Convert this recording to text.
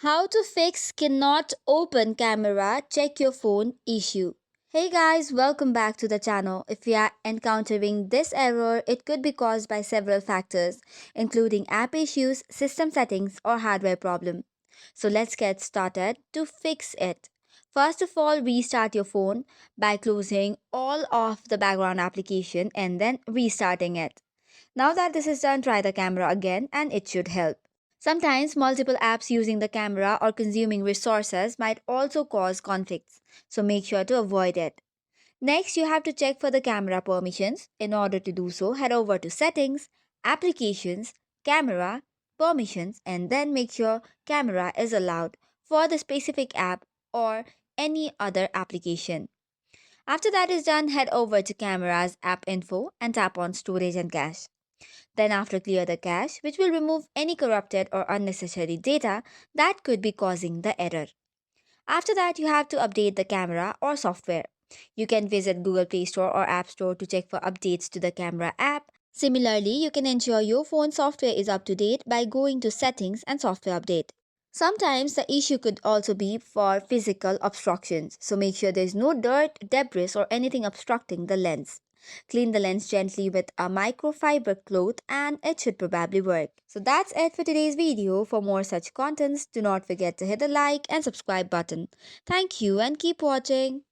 How to fix cannot open camera check your phone issue. Hey guys, welcome back to the channel. If you are encountering this error, it could be caused by several factors, including app issues, system settings, or hardware problem. So let's get started to fix it. First of all, restart your phone by closing all of the background application and then restarting it. Now that this is done, try the camera again and it should help. Sometimes multiple apps using the camera or consuming resources might also cause conflicts, so make sure to avoid it. Next, you have to check for the camera permissions. In order to do so, head over to Settings, Applications, Camera, Permissions, and then make sure camera is allowed for the specific app or any other application. After that is done, head over to Camera's App Info and tap on Storage and Cache. Then after clear the cache, which will remove any corrupted or unnecessary data that could be causing the error. After that, you have to update the camera or software. You can visit Google Play Store or App Store to check for updates to the camera app. Similarly, you can ensure your phone software is up to date by going to Settings and Software Update. Sometimes the issue could also be for physical obstructions, so make sure there's no dirt, debris, or anything obstructing the lens. Clean the lens gently with a microfiber cloth and it should probably work. So that's it for today's video. For more such contents, do not forget to hit the like and subscribe button. Thank you and keep watching.